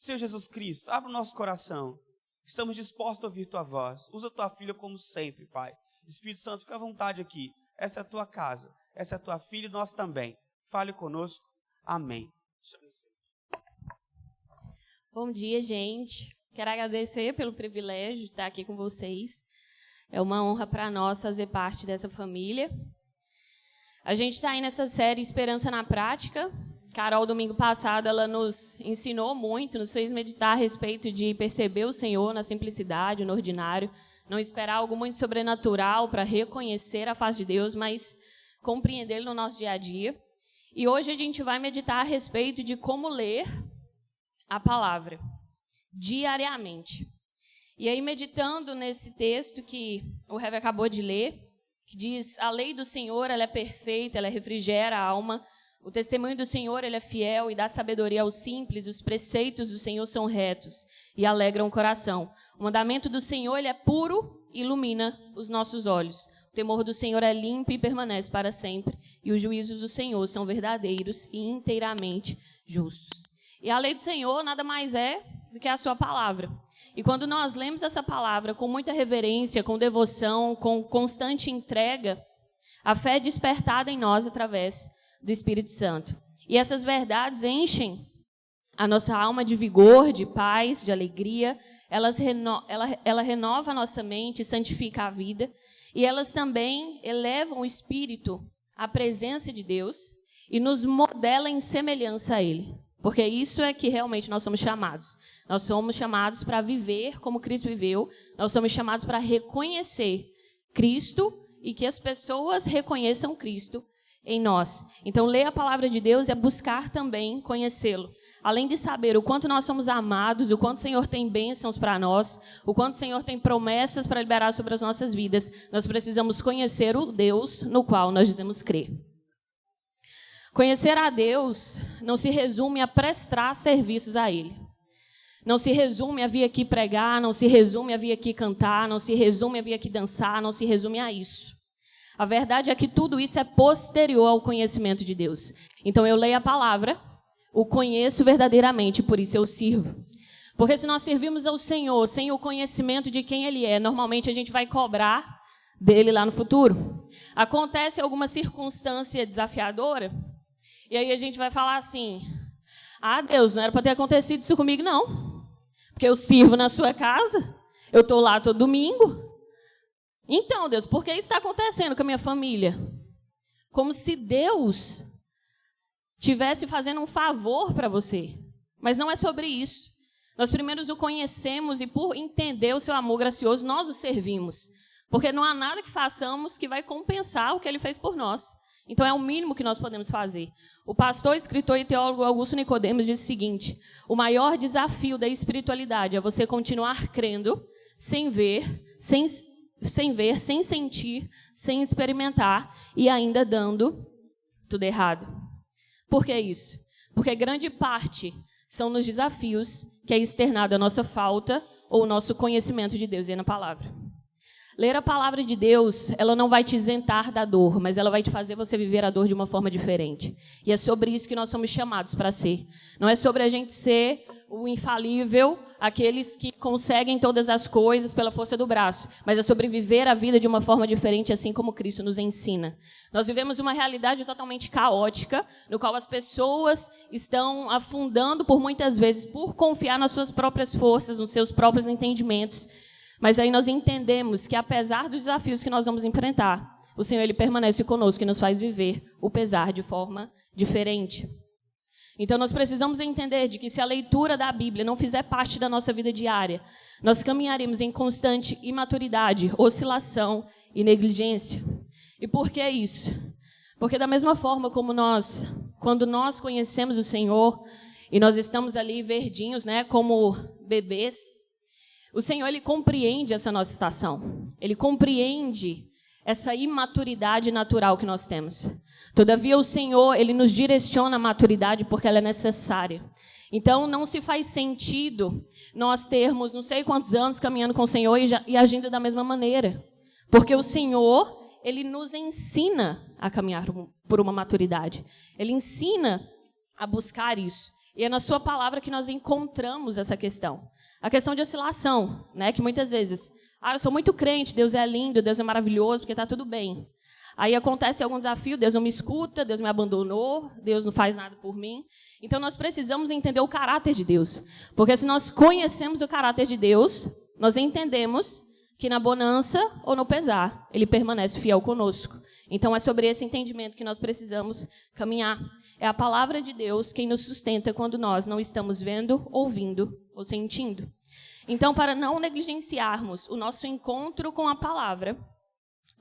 Senhor Jesus Cristo, abra o nosso coração. Estamos dispostos a ouvir tua voz. Usa tua filha como sempre, Pai. Espírito Santo, fica à vontade aqui. Essa é a tua casa. Essa é a tua filha e nós também. Fale conosco. Amém. Bom dia, gente. Quero agradecer pelo privilégio de estar aqui com vocês. É uma honra para nós fazer parte dessa família. A gente está aí nessa série Esperança na Prática. Carol, domingo passado, ela nos ensinou muito, nos fez meditar a respeito de perceber o Senhor na simplicidade, no ordinário, não esperar algo muito sobrenatural para reconhecer a face de Deus, mas compreendê-lo no nosso dia a dia. E hoje a gente vai meditar a respeito de como ler a palavra diariamente. E aí, meditando nesse texto que o Hever acabou de ler, que diz: a lei do Senhor, ela é perfeita, ela refrigera a alma. O testemunho do Senhor, ele é fiel e dá sabedoria aos simples. Os preceitos do Senhor são retos e alegram o coração. O mandamento do Senhor, ele é puro e ilumina os nossos olhos. O temor do Senhor é limpo e permanece para sempre. E os juízos do Senhor são verdadeiros e inteiramente justos. E a lei do Senhor nada mais é do que a sua palavra. E quando nós lemos essa palavra com muita reverência, com devoção, com constante entrega, a fé é despertada em nós através do Espírito Santo. E essas verdades enchem a nossa alma de vigor, de paz, de alegria. Ela renova a nossa mente, santifica a vida. E elas também elevam o espírito à presença de Deus e nos modela em semelhança a Ele. Porque isso é que realmente nós somos chamados. Nós somos chamados para viver como Cristo viveu. Nós somos chamados para reconhecer Cristo e que as pessoas reconheçam Cristo em nós. Então, ler a palavra de Deus é buscar também conhecê-lo. Além de saber o quanto nós somos amados, o quanto o Senhor tem bênçãos para nós, o quanto o Senhor tem promessas para liberar sobre as nossas vidas, nós precisamos conhecer o Deus no qual nós dizemos crer. Conhecer a Deus não se resume a prestar serviços a Ele. Não se resume a vir aqui pregar, não se resume a vir aqui cantar, não se resume a vir aqui dançar, não se resume a isso. A verdade é que tudo isso é posterior ao conhecimento de Deus. Então, eu leio a palavra, o conheço verdadeiramente, por isso eu sirvo. Porque se nós servimos ao Senhor sem o conhecimento de quem Ele é, normalmente a gente vai cobrar dele lá no futuro. Acontece alguma circunstância desafiadora, e aí a gente vai falar assim: ah, Deus, não era para ter acontecido isso comigo, não. Porque eu sirvo na sua casa, eu estou lá todo domingo. Então, Deus, por que isso está acontecendo com a minha família? Como se Deus estivesse fazendo um favor para você. Mas não é sobre isso. Nós primeiro o conhecemos e, por entender o seu amor gracioso, nós o servimos. Porque não há nada que façamos que vai compensar o que Ele fez por nós. Então, é o mínimo que nós podemos fazer. O pastor, escritor e teólogo Augusto Nicodemos disse o seguinte: o maior desafio da espiritualidade é você continuar crendo, sem ver, sem sentir, sem experimentar e ainda dando tudo errado. Por que isso? Porque grande parte são nos desafios que é externada a nossa falta ou o nosso conhecimento de Deus e na palavra. Ler a palavra de Deus, ela não vai te isentar da dor, mas ela vai te fazer você viver a dor de uma forma diferente. E é sobre isso que nós somos chamados para ser. Não é sobre a gente ser o infalível, aqueles que conseguem todas as coisas pela força do braço, mas é sobre viver a vida de uma forma diferente, assim como Cristo nos ensina. Nós vivemos uma realidade totalmente caótica, no qual as pessoas estão afundando por muitas vezes por confiar nas suas próprias forças, nos seus próprios entendimentos. Mas aí nós entendemos que, apesar dos desafios que nós vamos enfrentar, o Senhor Ele permanece conosco e nos faz viver o pesar de forma diferente. Então, nós precisamos entender de que se a leitura da Bíblia não fizer parte da nossa vida diária, nós caminharemos em constante imaturidade, oscilação e negligência. E por que isso? Porque da mesma forma como quando nós conhecemos o Senhor e nós estamos ali verdinhos, né, como bebês, o Senhor, Ele compreende essa nossa estação. Ele compreende essa imaturidade natural que nós temos. Todavia, o Senhor, Ele nos direciona a maturidade porque ela é necessária. Então, não se faz sentido nós termos não sei quantos anos caminhando com o Senhor e agindo da mesma maneira. Porque o Senhor, Ele nos ensina a caminhar por uma maturidade. Ele ensina a buscar isso. E é na sua palavra que nós encontramos essa questão. A questão de oscilação, né? Que muitas vezes, eu sou muito crente, Deus é lindo, Deus é maravilhoso, porque está tudo bem. Aí acontece algum desafio, Deus não me escuta, Deus me abandonou, Deus não faz nada por mim. Então, nós precisamos entender o caráter de Deus. Porque se nós conhecemos o caráter de Deus, nós entendemos que na bonança ou no pesar, Ele permanece fiel conosco. Então, é sobre esse entendimento que nós precisamos caminhar. É a palavra de Deus quem nos sustenta quando nós não estamos vendo, ouvindo ou sentindo. Então, para não negligenciarmos o nosso encontro com a palavra,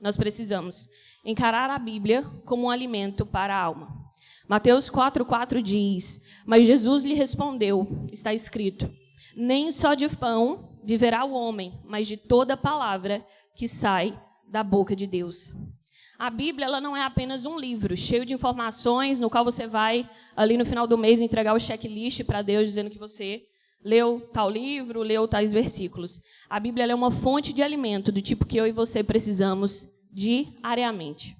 nós precisamos encarar a Bíblia como um alimento para a alma. Mateus 4,4 diz, mas Jesus lhe respondeu, está escrito, nem só de pão viverá o homem, mas de toda palavra que sai da boca de Deus. A Bíblia ela não é apenas um livro cheio de informações, no qual você vai, ali no final do mês, entregar o checklist para Deus, dizendo que você leu tal livro, leu tais versículos. A Bíblia ela é uma fonte de alimento, do tipo que eu e você precisamos diariamente.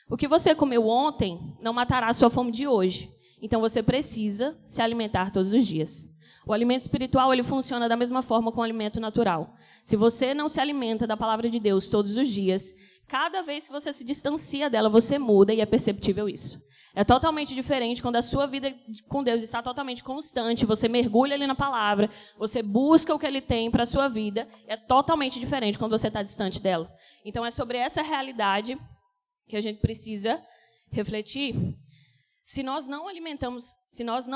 O que você comeu ontem não matará a sua fome de hoje. Então, você precisa se alimentar todos os dias. O alimento espiritual ele funciona da mesma forma com o alimento natural. Se você não se alimenta da palavra de Deus todos os dias, cada vez que você se distancia dela, você muda e é perceptível isso. É totalmente diferente quando a sua vida com Deus está totalmente constante, você mergulha ali na palavra, você busca o que Ele tem para a sua vida, é totalmente diferente quando você está distante dela. Então, é sobre essa realidade que a gente precisa refletir. Se nós não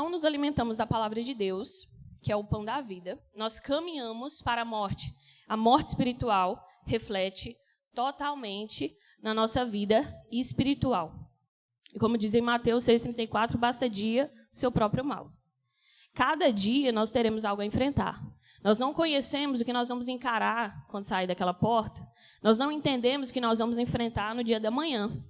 nos alimentamos da palavra de Deus, que é o pão da vida, nós caminhamos para a morte. A morte espiritual reflete totalmente na nossa vida espiritual. E como diz em Mateus 6,34, basta dia o seu próprio mal. Cada dia nós teremos algo a enfrentar. Nós não conhecemos o que nós vamos encarar quando sair daquela porta. Nós não entendemos o que nós vamos enfrentar no dia da manhã.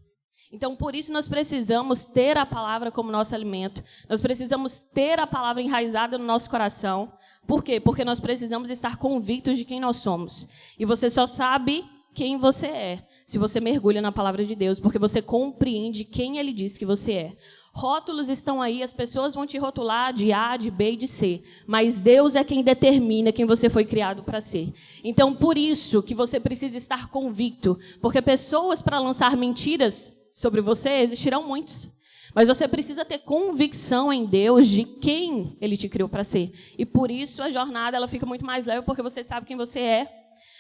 Então, por isso, nós precisamos ter a palavra como nosso alimento. Nós precisamos ter a palavra enraizada no nosso coração. Por quê? Porque nós precisamos estar convictos de quem nós somos. E você só sabe quem você é se você mergulha na palavra de Deus, porque você compreende quem Ele diz que você é. Rótulos estão aí, as pessoas vão te rotular de A, de B e de C, mas Deus é quem determina quem você foi criado para ser. Então, por isso que você precisa estar convicto, porque pessoas para lançar mentiras sobre você existirão muitos, mas você precisa ter convicção em Deus de quem Ele te criou para ser. E por isso a jornada ela fica muito mais leve, porque você sabe quem você é.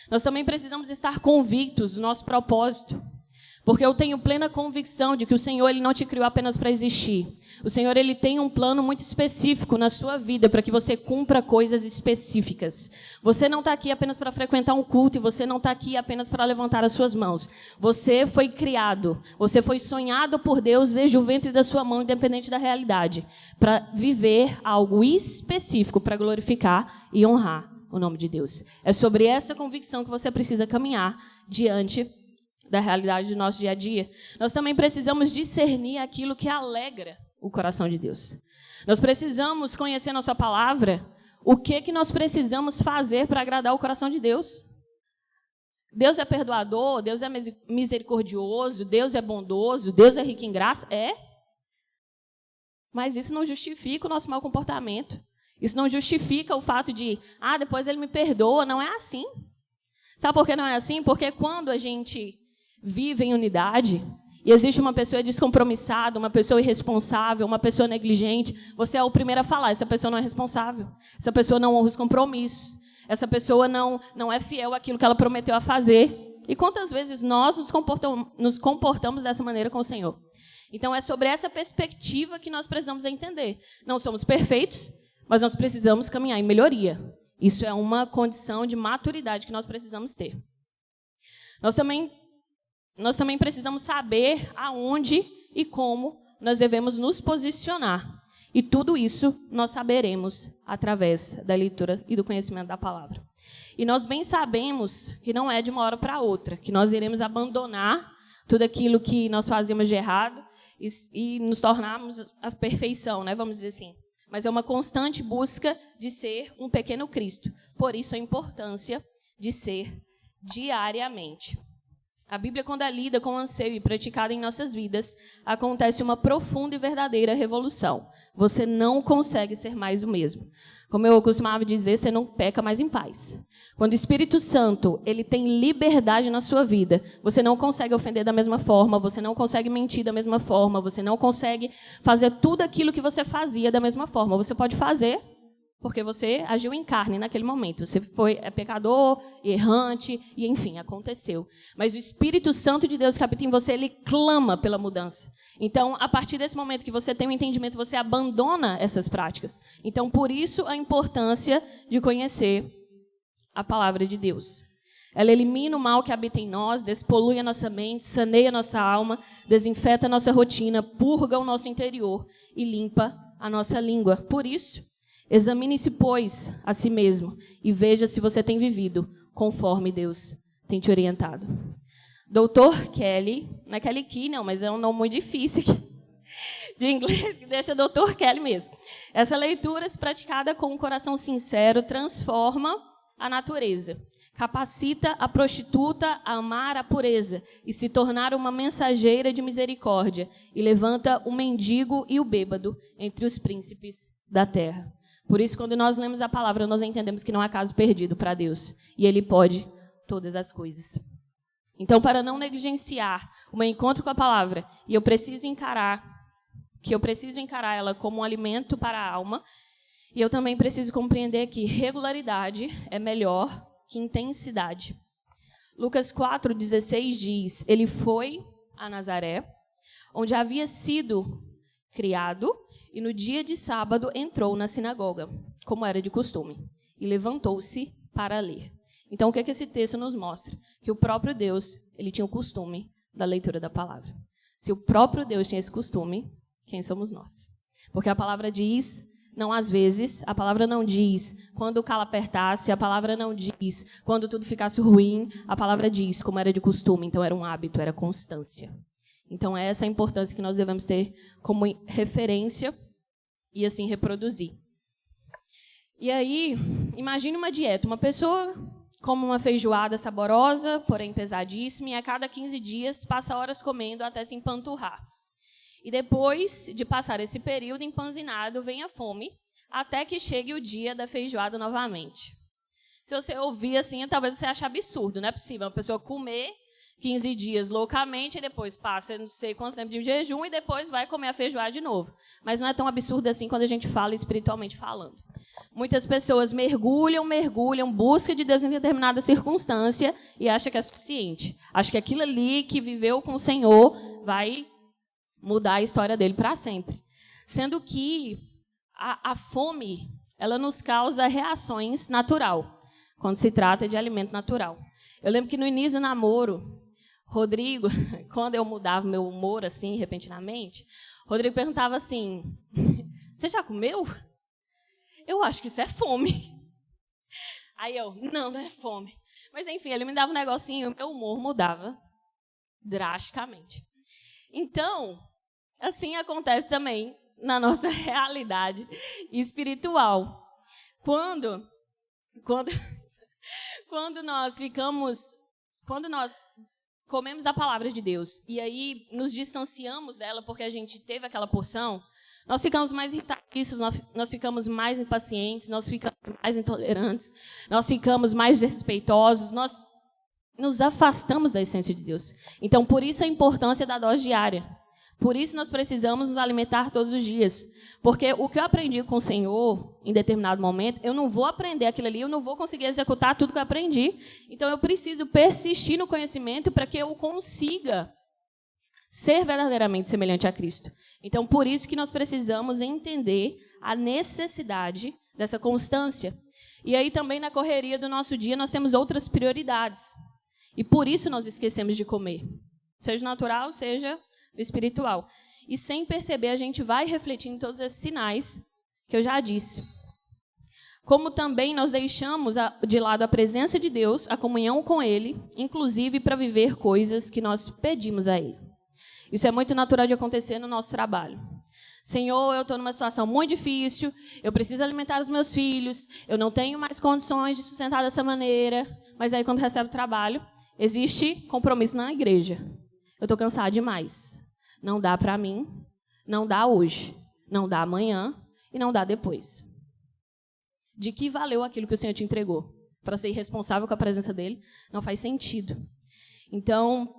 Nós também precisamos estar convictos do nosso propósito, porque eu tenho plena convicção de que o Senhor ele não te criou apenas para existir. O Senhor ele tem um plano muito específico na sua vida para que você cumpra coisas específicas. Você não está aqui apenas para frequentar um culto e você não está aqui apenas para levantar as suas mãos. Você foi criado, você foi sonhado por Deus desde o ventre da sua mão, independente da realidade, para viver algo específico para glorificar e honrar o nome de Deus. É sobre essa convicção que você precisa caminhar diante da realidade do nosso dia a dia. Nós também precisamos discernir aquilo que alegra o coração de Deus. Nós precisamos conhecer nossa palavra, o que nós precisamos fazer para agradar o coração de Deus. Deus é perdoador, Deus é misericordioso, Deus é bondoso, Deus é rico em graça. É. Mas isso não justifica o nosso mau comportamento. Isso não justifica o fato de, depois Ele me perdoa. Não é assim. Sabe por que não é assim? Porque quando a gente vive em unidade e existe uma pessoa descompromissada, uma pessoa irresponsável, uma pessoa negligente, você é o primeiro a falar, essa pessoa não é responsável, essa pessoa não honra os compromissos, essa pessoa não é fiel àquilo que ela prometeu a fazer. E quantas vezes nós nos comportamos dessa maneira com o Senhor? Então, é sobre essa perspectiva que nós precisamos entender. Não somos perfeitos, mas nós precisamos caminhar em melhoria. Isso é uma condição de maturidade que nós precisamos ter. Nós também precisamos saber aonde e como nós devemos nos posicionar. E tudo isso nós saberemos através da leitura e do conhecimento da palavra. E nós bem sabemos que não é de uma hora para outra, que nós iremos abandonar tudo aquilo que nós fazíamos de errado e nos tornarmos a perfeição, né? Vamos dizer assim. Mas é uma constante busca de ser um pequeno Cristo. Por isso a importância de ser diariamente. A Bíblia, quando é lida com anseio e praticada em nossas vidas, acontece uma profunda e verdadeira revolução. Você não consegue ser mais o mesmo. Como eu costumava dizer, você não peca mais em paz. Quando o Espírito Santo ele tem liberdade na sua vida, você não consegue ofender da mesma forma, você não consegue mentir da mesma forma, você não consegue fazer tudo aquilo que você fazia da mesma forma. Você pode fazer porque você agiu em carne naquele momento. Você é pecador, errante, e enfim, aconteceu. Mas o Espírito Santo de Deus que habita em você, ele clama pela mudança. Então, a partir desse momento que você tem um entendimento, você abandona essas práticas. Então, por isso, a importância de conhecer a palavra de Deus. Ela elimina o mal que habita em nós, despolui a nossa mente, saneia a nossa alma, desinfeta a nossa rotina, purga o nosso interior e limpa a nossa língua. Por isso, examine-se, pois, a si mesmo e veja se você tem vivido conforme Deus tem te orientado. Dr. Kelly, não é Kelly Key, não, mas é um nome muito difícil de inglês, que deixa Dr. Kelly mesmo. Essa leitura, se praticada com um coração sincero, transforma a natureza, capacita a prostituta a amar a pureza e se tornar uma mensageira de misericórdia e levanta o mendigo e o bêbado entre os príncipes da terra. Por isso, quando nós lemos a palavra, nós entendemos que não há caso perdido para Deus. E Ele pode todas as coisas. Então, para não negligenciar o meu encontro com a palavra, e eu preciso encarar ela como um alimento para a alma, e eu também preciso compreender que regularidade é melhor que intensidade. Lucas 4,16 diz, ele foi a Nazaré, onde havia sido criado, e no dia de sábado entrou na sinagoga, como era de costume, e levantou-se para ler. Então, o que esse texto nos mostra? Que o próprio Deus, ele tinha o costume da leitura da palavra. Se o próprio Deus tinha esse costume, quem somos nós? Porque a palavra diz, não às vezes, a palavra não diz quando o calo apertasse, a palavra não diz quando tudo ficasse ruim, a palavra diz como era de costume, então era um hábito, era constância. Então, é essa a importância que nós devemos ter como referência e, assim, reproduzir. E aí, imagine uma dieta. Uma pessoa come uma feijoada saborosa, porém pesadíssima, e a cada 15 dias passa horas comendo até se empanturrar. E depois de passar esse período empanzinado, vem a fome, até que chegue o dia da feijoada novamente. Se você ouvir assim, talvez você ache absurdo, não é possível uma pessoa comer 15 dias loucamente, e depois passa não sei quanto tempo de jejum, e depois vai comer a feijoada de novo. Mas não é tão absurdo assim quando a gente fala espiritualmente falando. Muitas pessoas mergulham, buscam de Deus em determinada circunstância e acham que é suficiente. Acha que aquilo ali que viveu com o Senhor vai mudar a história dele para sempre. Sendo que a fome, ela nos causa reações natural, quando se trata de alimento natural. Eu lembro que no início do namoro, Rodrigo, quando eu mudava meu humor assim, repentinamente, Rodrigo perguntava assim, você já comeu? Eu acho que isso é fome. Aí eu, não é fome. Mas enfim, ele me dava um negocinho, meu humor mudava drasticamente. Então, assim acontece também na nossa realidade espiritual. Quando nós comemos a palavra de Deus e aí nos distanciamos dela porque a gente teve aquela porção, nós ficamos mais irritadiços, nós ficamos mais impacientes, nós ficamos mais intolerantes, nós ficamos mais desrespeitosos, nós nos afastamos da essência de Deus. Então, por isso a importância da dose diária. Por isso nós precisamos nos alimentar todos os dias. Porque o que eu aprendi com o Senhor, em determinado momento, eu não vou aprender aquilo ali, eu não vou conseguir executar tudo que eu aprendi. Então, eu preciso persistir no conhecimento para que eu consiga ser verdadeiramente semelhante a Cristo. Então, por isso que nós precisamos entender a necessidade dessa constância. E aí também na correria do nosso dia nós temos outras prioridades. E por isso nós esquecemos de comer. Seja natural, seja espiritual. E sem perceber a gente vai refletir em todos esses sinais que eu já disse. Como também nós deixamos de lado a presença de Deus, a comunhão com Ele, inclusive para viver coisas que nós pedimos a Ele. Isso é muito natural de acontecer no nosso trabalho. Senhor, eu estou numa situação muito difícil, eu preciso alimentar os meus filhos, eu não tenho mais condições de sustentar dessa maneira, mas aí quando recebe o trabalho, existe compromisso na igreja. Eu estou cansada demais. Não dá para mim, não dá hoje, não dá amanhã e não dá depois. De que valeu aquilo que o Senhor te entregou? Para ser irresponsável com a presença dele? Não faz sentido. Então,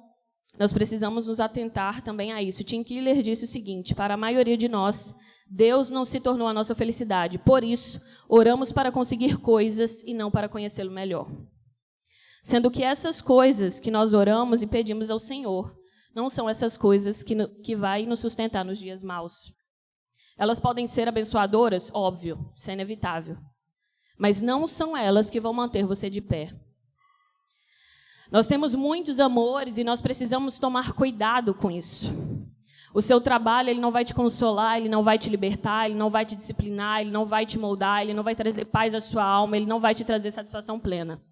nós precisamos nos atentar também a isso. Tim Keller disse o seguinte: para a maioria de nós, Deus não se tornou a nossa felicidade. Por isso, oramos para conseguir coisas e não para conhecê-lo melhor. Sendo que essas coisas que nós oramos e pedimos ao Senhor não são essas coisas que vai nos sustentar nos dias maus. Elas podem ser abençoadoras? Óbvio, isso é inevitável. Mas não são elas que vão manter você de pé. Nós temos muitos amores e nós precisamos tomar cuidado com isso. O seu trabalho, ele não vai te consolar, ele não vai te libertar, ele não vai te disciplinar, ele não vai te moldar, ele não vai trazer paz à sua alma, ele não vai te trazer satisfação plena.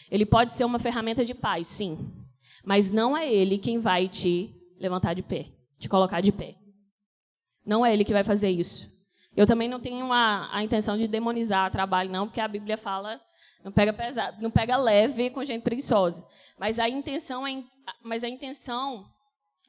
Ele pode ser uma ferramenta de paz, sim, mas não é ele quem vai te levantar de pé, te colocar de pé. Não é ele que vai fazer isso. Eu também não tenho a intenção de demonizar trabalho, não, porque a Bíblia fala, não pega pesado, não pega leve com gente preguiçosa. Mas a intenção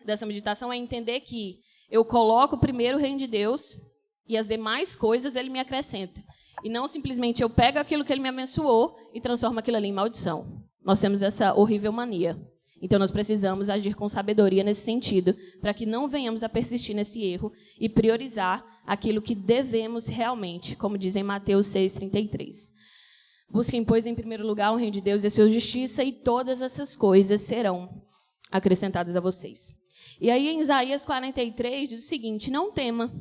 dessa meditação é entender que eu coloco primeiro o reino de Deus e as demais coisas ele me acrescenta. E não simplesmente eu pego aquilo que ele me abençoou e transformo aquilo ali em maldição. Nós temos essa horrível mania. Então, nós precisamos agir com sabedoria nesse sentido, para que não venhamos a persistir nesse erro e priorizar aquilo que devemos realmente, como diz em Mateus 6,33. Busquem, pois, em primeiro lugar o reino de Deus e a sua justiça, e todas essas coisas serão acrescentadas a vocês. E aí, em Isaías 43, diz o seguinte: não tema,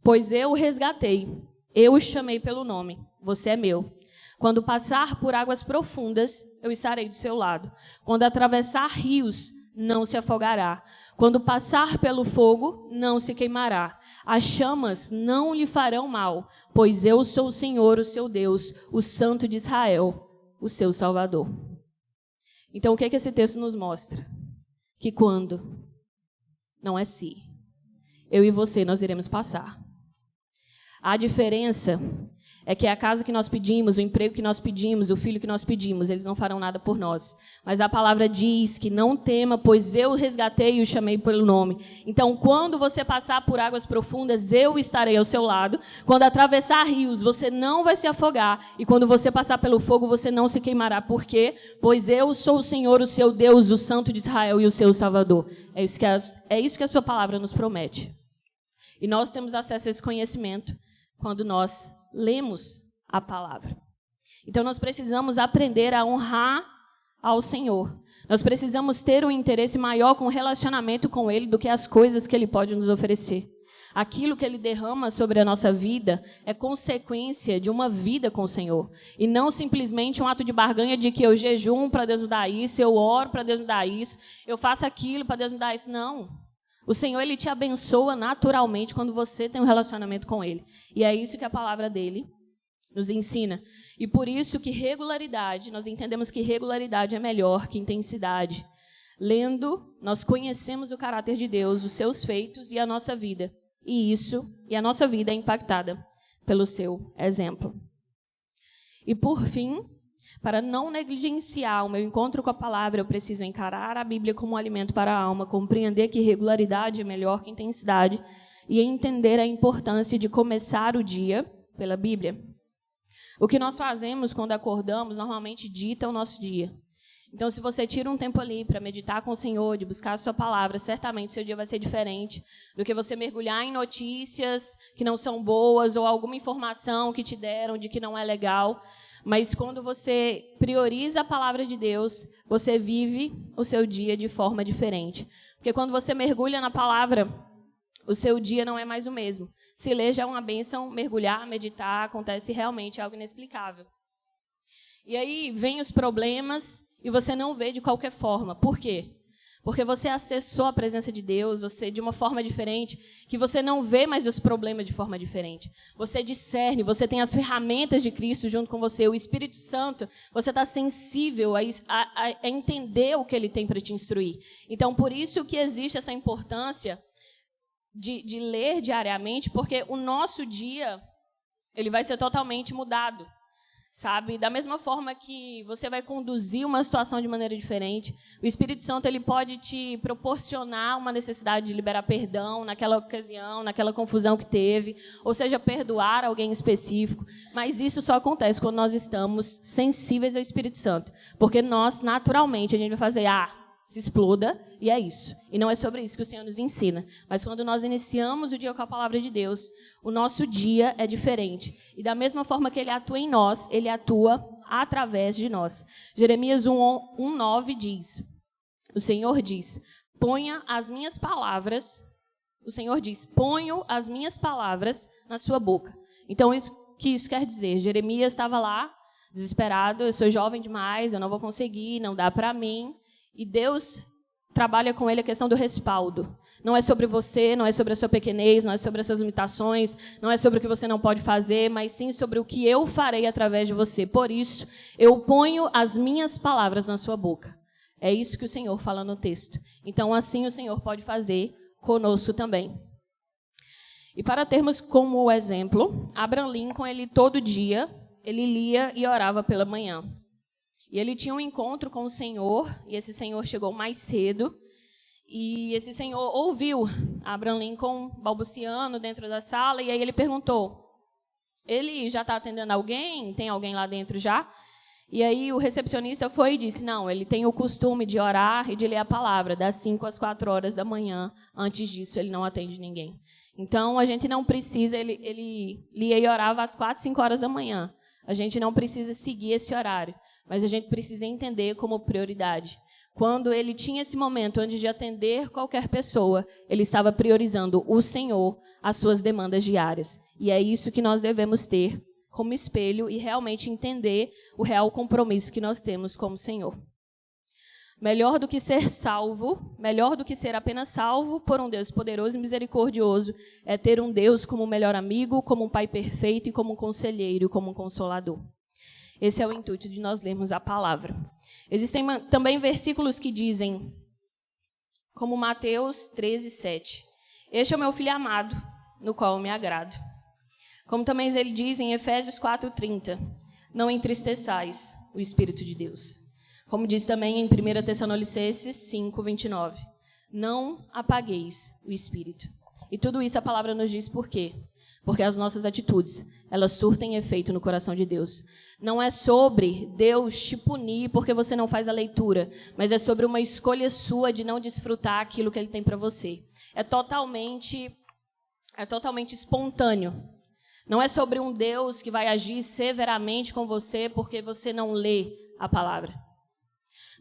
pois eu o resgatei, eu o chamei pelo nome, você é meu. Quando passar por águas profundas, eu estarei do seu lado. Quando atravessar rios, não se afogará. Quando passar pelo fogo, não se queimará. As chamas não lhe farão mal, pois eu sou o Senhor, o seu Deus, o Santo de Israel, o seu Salvador. Então, o que esse texto nos mostra? Que quando não é se, eu e você, nós iremos passar. A diferença é que a casa que nós pedimos, o emprego que nós pedimos, o filho que nós pedimos, eles não farão nada por nós. Mas a palavra diz que não tema, pois eu o resgatei e o chamei pelo nome. Então, quando você passar por águas profundas, eu estarei ao seu lado. Quando atravessar rios, você não vai se afogar. E quando você passar pelo fogo, você não se queimará. Por quê? Pois eu sou o Senhor, o seu Deus, o Santo de Israel e o seu Salvador. É isso que a sua palavra nos promete. E nós temos acesso a esse conhecimento quando nós lemos a palavra. Então, nós precisamos aprender a honrar ao Senhor. Nós precisamos ter um interesse maior com o relacionamento com Ele do que as coisas que Ele pode nos oferecer. Aquilo que Ele derrama sobre a nossa vida é consequência de uma vida com o Senhor. E não simplesmente um ato de barganha de que eu jejum para Deus me dar isso, eu oro para Deus me dar isso, eu faço aquilo para Deus me dar isso. Não. O Senhor, Ele te abençoa naturalmente quando você tem um relacionamento com Ele. E é isso que a palavra dEle nos ensina. E por isso que regularidade, nós entendemos que regularidade é melhor que intensidade. Lendo, nós conhecemos o caráter de Deus, os seus feitos e a nossa vida. E a nossa vida é impactada pelo seu exemplo. E por fim, para não negligenciar o meu encontro com a palavra, eu preciso encarar a Bíblia como um alimento para a alma, compreender que regularidade é melhor que intensidade e entender a importância de começar o dia pela Bíblia. O que nós fazemos quando acordamos normalmente dita o nosso dia. Então, se você tira um tempo ali para meditar com o Senhor, de buscar a sua palavra, certamente seu dia vai ser diferente do que você mergulhar em notícias que não são boas ou alguma informação que te deram de que não é legal. Mas quando você prioriza a palavra de Deus, você vive o seu dia de forma diferente. Porque quando você mergulha na palavra, o seu dia não é mais o mesmo. Se ler já é uma bênção, mergulhar, meditar, acontece realmente algo inexplicável. E aí vem os problemas e você não vê de qualquer forma. Por quê? Porque você acessou a presença de Deus, você de uma forma diferente, que você não vê mais os problemas de forma diferente. Você discerne, você tem as ferramentas de Cristo junto com você, o Espírito Santo, você está sensível a entender o que Ele tem para te instruir. Então, por isso que existe essa importância de ler diariamente, porque o nosso dia ele vai ser totalmente mudado. sabe? Da mesma forma que você vai conduzir uma situação de maneira diferente, o Espírito Santo ele pode te proporcionar uma necessidade de liberar perdão naquela ocasião, naquela confusão que teve, ou seja, perdoar alguém específico, mas isso só acontece quando nós estamos sensíveis ao Espírito Santo, porque nós, naturalmente, a gente vai fazer, se exploda, e é isso. E não é sobre isso que o Senhor nos ensina. Mas quando nós iniciamos o dia com a palavra de Deus, o nosso dia é diferente. E da mesma forma que Ele atua em nós, Ele atua através de nós. Jeremias 1:9 diz, o Senhor diz, ponha as minhas palavras, o Senhor diz, ponho as minhas palavras na sua boca. Então, o que isso quer dizer? Jeremias estava lá, desesperado, eu sou jovem demais, eu não vou conseguir, não dá para mim. E Deus trabalha com ele a questão do respaldo. Não é sobre você, não é sobre a sua pequenez, não é sobre as suas limitações, não é sobre o que você não pode fazer, mas sim sobre o que eu farei através de você. Por isso, eu ponho as minhas palavras na sua boca. É isso que o Senhor fala no texto. Então, assim o Senhor pode fazer conosco também. E para termos como exemplo, Abraham Lincoln, ele todo dia, ele lia e orava pela manhã. E ele tinha um encontro com o Senhor, e esse Senhor chegou mais cedo, e esse Senhor ouviu Abraham Lincoln balbuciando dentro da sala, e aí ele perguntou, ele já está atendendo alguém? Tem alguém lá dentro já? E aí o recepcionista foi e disse, não, ele tem o costume de orar e de ler a palavra, das 5 às 4 horas da manhã, antes disso ele não atende ninguém. Então a gente não precisa, ele lia e orava às 4, 5 horas da manhã, a gente não precisa seguir esse horário. Mas a gente precisa entender como prioridade. Quando ele tinha esse momento, antes de atender qualquer pessoa, ele estava priorizando o Senhor, as suas demandas diárias. E é isso que nós devemos ter como espelho e realmente entender o real compromisso que nós temos como Senhor. Melhor do que ser salvo, melhor do que ser apenas salvo por um Deus poderoso e misericordioso, é ter um Deus como um melhor amigo, como um pai perfeito e como um conselheiro, como um consolador. Esse é o intuito de nós lermos a palavra. Existem também versículos que dizem, como Mateus 13:7, este é o meu filho amado, no qual eu me agrado. Como também ele diz em Efésios 4:30, não entristeçais o Espírito de Deus. Como diz também em 1 Tessalonicenses 5:29, não apagueis o Espírito. E tudo isso a palavra nos diz por quê? Porque as nossas atitudes, elas surtem efeito no coração de Deus. Não é sobre Deus te punir porque você não faz a leitura, mas é sobre uma escolha sua de não desfrutar aquilo que Ele tem para você. É totalmente espontâneo. Não é sobre um Deus que vai agir severamente com você porque você não lê a palavra.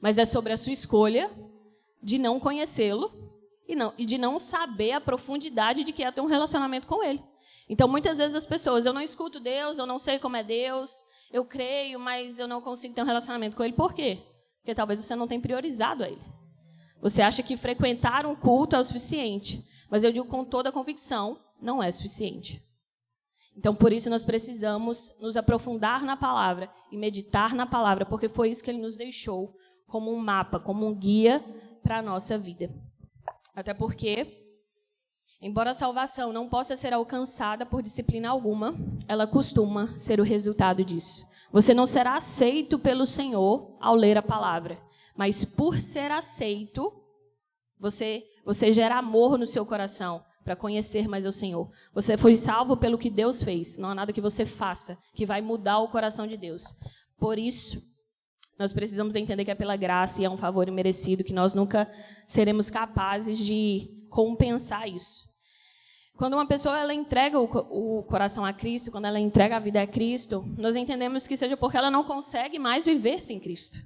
Mas é sobre a sua escolha de não conhecê-lo e de não saber a profundidade de que é ter um relacionamento com Ele. Então, muitas vezes as pessoas, eu não escuto Deus, eu não sei como é Deus, eu creio, mas eu não consigo ter um relacionamento com Ele. Por quê? Porque talvez você não tenha priorizado a Ele. Você acha que frequentar um culto é o suficiente, mas eu digo com toda a convicção, não é suficiente. Então, por isso, nós precisamos nos aprofundar na palavra e meditar na palavra, porque foi isso que Ele nos deixou como um mapa, como um guia para a nossa vida. Até porque, embora a salvação não possa ser alcançada por disciplina alguma, ela costuma ser o resultado disso. Você não será aceito pelo Senhor ao ler a palavra, mas por ser aceito, você gera amor no seu coração para conhecer mais o Senhor. Você foi salvo pelo que Deus fez, não há nada que você faça que vai mudar o coração de Deus. Por isso, nós precisamos entender que é pela graça e é um favor imerecido, que nós nunca seremos capazes de compensar isso. Quando uma pessoa ela entrega o coração a Cristo, quando ela entrega a vida a Cristo, nós entendemos que seja porque ela não consegue mais viver sem Cristo.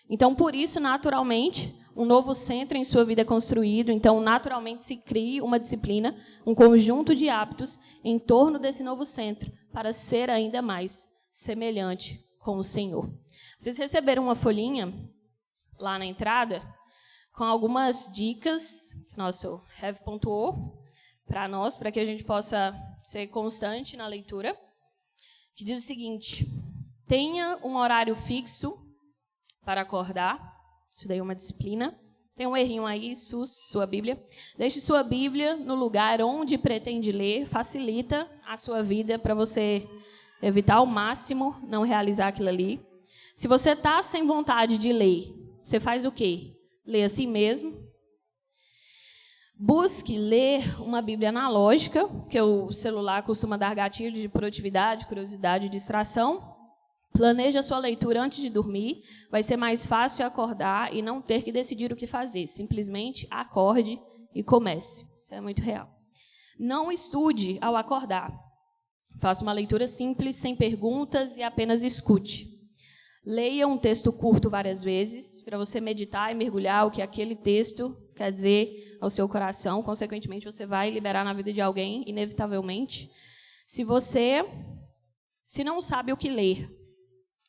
Então, por isso, naturalmente, um novo centro em sua vida é construído. Então, naturalmente, se cria uma disciplina, um conjunto de hábitos em torno desse novo centro, para ser ainda mais semelhante com o Senhor. Vocês receberam uma folhinha lá na entrada com algumas dicas que nosso Rev pontuou para nós, para que a gente possa ser constante na leitura, que diz o seguinte: tenha um horário fixo para acordar. Isso daí é uma disciplina. Tem um errinho aí, sua Bíblia. Deixe sua Bíblia no lugar onde pretende ler. Facilita a sua vida para você Evitar ao máximo não realizar aquilo ali. Se você está sem vontade de ler, você faz o quê? Lê assim mesmo. Busque ler uma Bíblia analógica, porque o celular costuma dar gatilho de produtividade, curiosidade e distração. Planeje a sua leitura antes de dormir. Vai ser mais fácil acordar e não ter que decidir o que fazer. Simplesmente acorde e comece. Isso é muito real. Não estude ao acordar. Faça uma leitura simples, sem perguntas e apenas escute. Leia um texto curto várias vezes, para você meditar e mergulhar o que aquele texto quer dizer ao seu coração. Consequentemente, você vai liberar na vida de alguém, inevitavelmente. Se não sabe o que ler,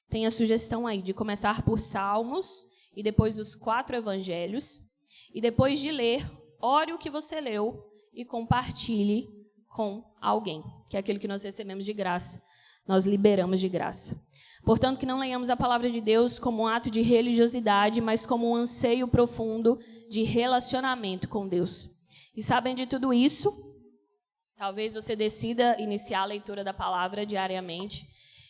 tem a sugestão aí de começar por Salmos e depois os 4 evangelhos. E depois de ler, ore o que você leu e compartilhe com alguém, que é aquele que nós recebemos de graça, nós liberamos de graça. Portanto, que não leiamos a palavra de Deus como um ato de religiosidade, mas como um anseio profundo de relacionamento com Deus. E sabem de tudo isso? Talvez você decida iniciar a leitura da palavra diariamente.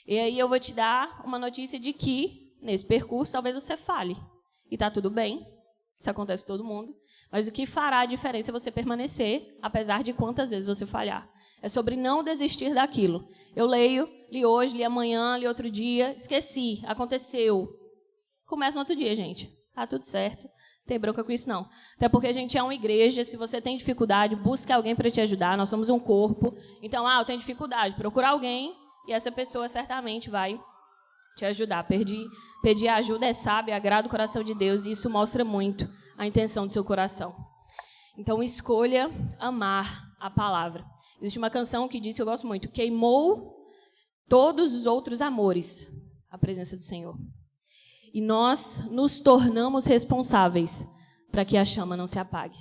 E aí eu vou te dar uma notícia de que, nesse percurso, talvez você falhe. E está tudo bem, isso acontece com todo mundo. Mas o que fará a diferença é você permanecer, apesar de quantas vezes você falhar. É sobre não desistir daquilo. Eu leio, li hoje, li amanhã, li outro dia, esqueci, aconteceu. Começa no outro dia, gente. Tá tudo certo. Não tem bronca com isso, não. Até porque a gente é uma igreja, se você tem dificuldade, busque alguém para te ajudar. Nós somos um corpo. Então, eu tenho dificuldade. Procura alguém e essa pessoa certamente vai te ajudar. Pedir ajuda é sábio, agrada o coração de Deus e isso mostra muito a intenção do seu coração. Então, escolha amar a palavra. Existe uma canção que diz, que eu gosto muito, queimou todos os outros amores, a presença do Senhor. E nós nos tornamos responsáveis para que a chama não se apague.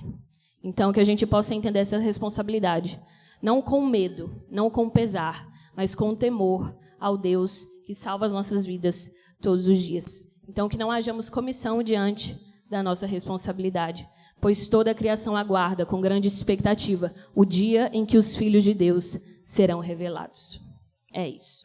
Então, que a gente possa entender essa responsabilidade, não com medo, não com pesar, mas com temor ao Deus que salva as nossas vidas todos os dias. Então, que não hajamos comissão diante da nossa responsabilidade, pois toda a criação aguarda, com grande expectativa, o dia em que os filhos de Deus serão revelados. É isso.